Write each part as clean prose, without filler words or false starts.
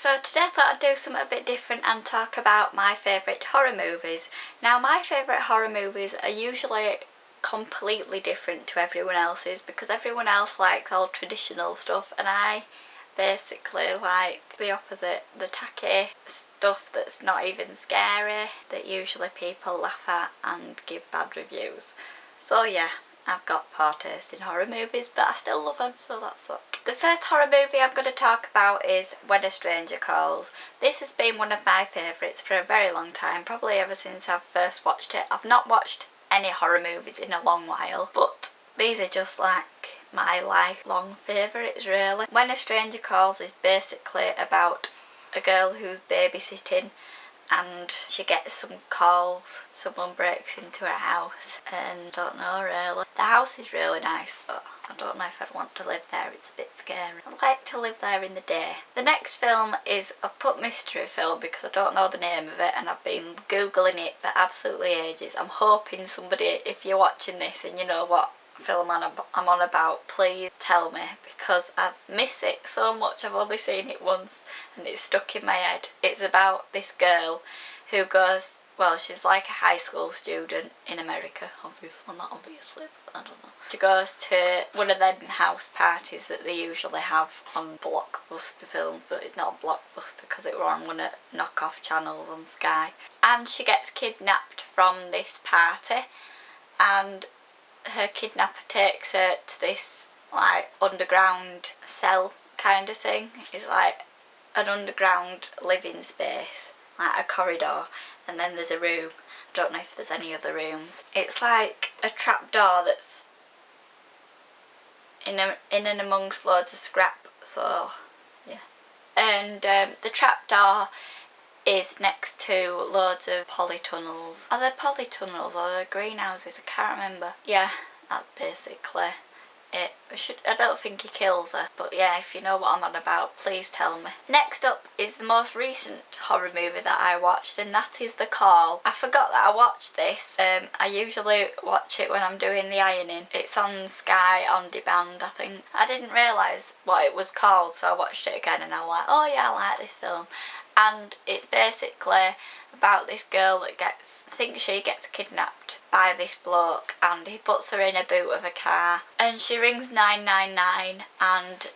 So today I thought I'd do something a bit different and talk about my favourite horror movies. Now my favourite horror movies are usually completely different to everyone else's because everyone else likes all traditional stuff and I basically like the opposite, the tacky stuff that's not even scary that usually people laugh at and give bad reviews. So yeah, I've got poor taste in horror movies, but I still love them, so that's that. The first horror movie I'm going to talk about is When a Stranger Calls. This has been one of my favourites for a very long time, probably ever since I've first watched it. I've not watched any horror movies in a long while, but these are just like my lifelong favourites really. When a Stranger Calls is basically about a girl who's babysitting and she gets some calls, someone breaks into her house, and don't know really. The house is really nice though. I don't know if I'd want to live there, it's a bit scary. I'd like to live there in the day. The next film is a put mystery film because I don't know the name of it and I've been googling it for absolutely ages. I'm hoping somebody, if you're watching this and you know what film I'm on about, please tell me because I miss it so much. I've only seen it once and it's stuck in my head. It's about this girl who goes, well, she's like a high school student in America, obviously. Well, not obviously, but I don't know. She goes to one of them house parties that they usually have on Blockbuster films, but it's not Blockbuster because it were on one of knockoff channels on Sky. And she gets kidnapped from this party and her kidnapper takes her to this like underground cell kind of thing. It's like an underground living space, like a corridor, and then there's a room. I don't know if there's any other rooms. It's like a trapdoor that's in and amongst loads of scrap, so yeah. And the trapdoor is next to loads of polytunnels. Are there polytunnels or are there greenhouses? I can't remember. Yeah, that's basically it. I don't think he kills her, but yeah, if you know what I'm on about, please tell me. Next up is the most recent horror movie that I watched, and that is The Call. I forgot that I watched this. I usually watch it when I'm doing the ironing. It's on Sky On Demand, I think. I didn't realise what it was called, so I watched it again and I was like, oh yeah, I like this film. And it's basically about this girl that gets, I think she gets kidnapped by this bloke and he puts her in a boot of a car and she rings 999 and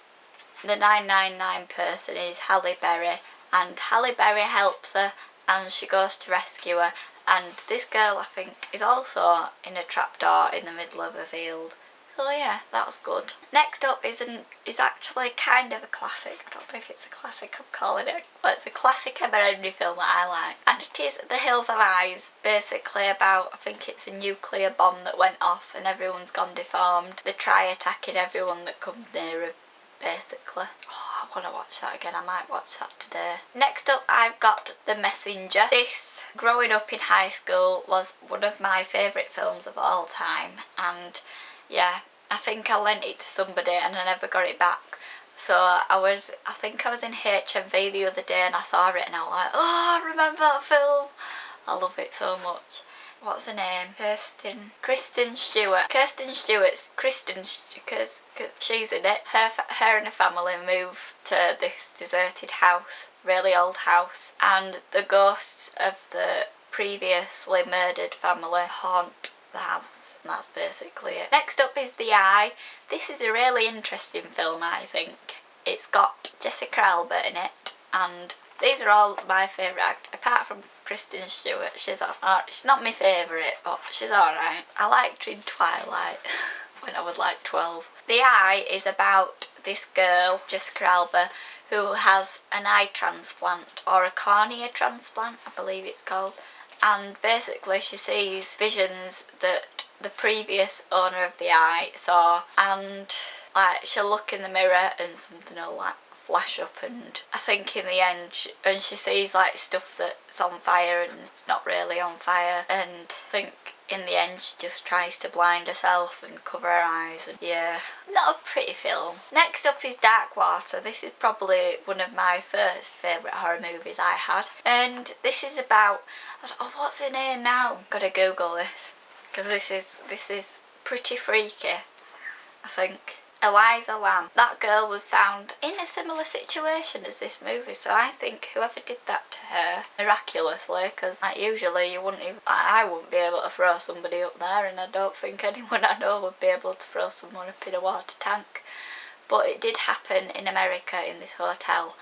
the 999 person is Halle Berry and Halle Berry helps her and she goes to rescue her, and this girl I think is also in a trapdoor in the middle of a field. So yeah, that was good. Next up is actually kind of a classic. I don't know if it's a classic, I'm calling it. Well, it's a classic American film that I like. And it is The Hills Have Eyes, basically about, I think it's a nuclear bomb that went off and everyone's gone deformed. They try attacking everyone that comes near them, basically. Oh, I want to watch that again. I might watch that today. Next up, I've got The Messenger. This, growing up in high school, was one of my favourite films of all time. And yeah, I think I lent it to somebody and I never got it back. So I think I was in HMV the other day and I saw it and I was like, oh, I remember that film. I love it so much. What's her name? Kristen Stewart. Because she's in it. Her and her family move to this deserted house, really old house, and the ghosts of the previously murdered family haunt the house, and that's basically it. Next up is The Eye. This is a really interesting film, I think. It's got Jessica Alba in it, and these are all my favourite actors, apart from Kristen Stewart. She's not my favourite, but she's alright. I liked her in Twilight when I was like 12. The Eye is about this girl, Jessica Alba, who has an eye transplant, or a cornea transplant, I believe it's called. And basically she sees visions that the previous owner of the eye saw, and like she'll look in the mirror and something will like flash up, and I think in the end she sees like stuff that's on fire and it's not really on fire, and I think in the end she just tries to blind herself and cover her eyes, and yeah, not a pretty film. Next up is Dark Water. This is probably one of my first favourite horror movies I had, and this is about, oh, what's her name now? Gotta Google this because this is pretty freaky, I think. Eliza Lamb. That girl was found in a similar situation as this movie, so I think whoever did that to her, miraculously, because like, usually you wouldn't even, I wouldn't be able to throw somebody up there, and I don't think anyone I know would be able to throw someone up in a water tank. But it did happen in America in this hotel.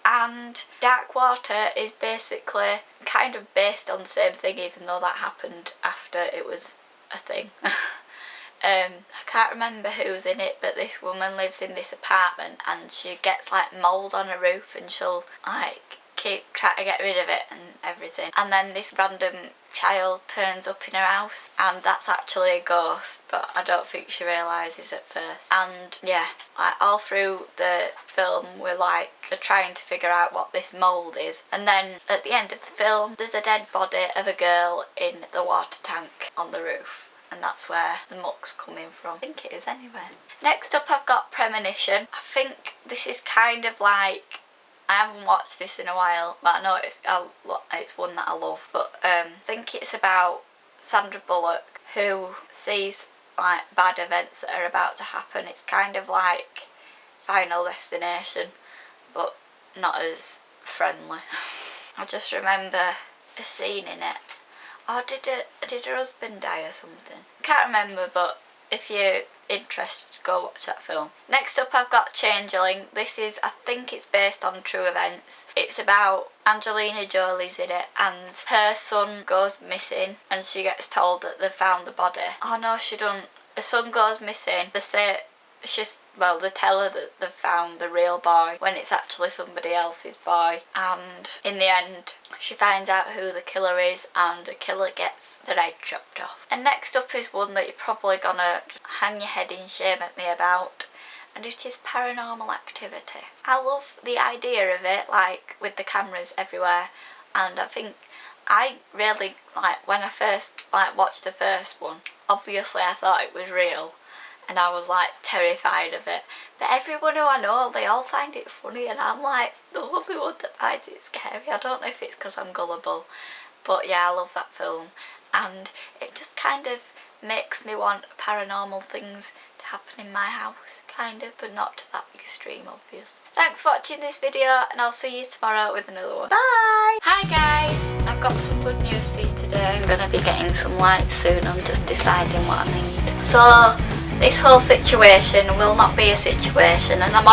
And Dark Water is basically kind of based on the same thing, even though that happened after it was a thing. I can't remember who's in it, but this woman lives in this apartment and she gets like mould on her roof, and she'll like keep trying to get rid of it and everything. And then this random child turns up in her house, and that's actually a ghost, but I don't think she realises at first. And yeah, like all through the film they're trying to figure out what this mould is, and then at the end of the film there's a dead body of a girl in the water tank on the roof. And that's where the muck's coming from. I think it is anyway. Next up I've got Premonition. I think this is kind of like, I haven't watched this in a while, but I know it's one that I love. But I think it's about Sandra Bullock, who sees like bad events that are about to happen. It's kind of like Final Destination, but not as friendly. I just remember a scene in it. Or did her husband die or something? I can't remember, but if you're interested, go watch that film. Next up I've got Changeling. This is, I think it's based on true events. It's about Angelina Jolie's in it, and her son goes missing, and she gets told that they've found the body. Oh no, she don't. Her son goes missing. They tell her that they've found the real boy when it's actually somebody else's boy, and in the end she finds out who the killer is, and the killer gets their head chopped off. And next up is one that you're probably gonna hang your head in shame at me about, and it is Paranormal Activity. I love the idea of it, like with the cameras everywhere, and I think I really when I first watched the first one, obviously I thought it was real, and I was like terrified of it. But everyone who I know, they all find it funny, and I'm like the only one that finds it scary. I don't know if it's because I'm gullible, but yeah, I love that film, and it just kind of makes me want paranormal things to happen in my house, kind of, but not to that extreme, obviously. Thanks for watching this video, and I'll see you tomorrow with another one. Bye! Hi guys! I've got some good news for you today. I'm going to be getting some lights soon. I'm just deciding what I need. So this whole situation will not be a situation, and I'm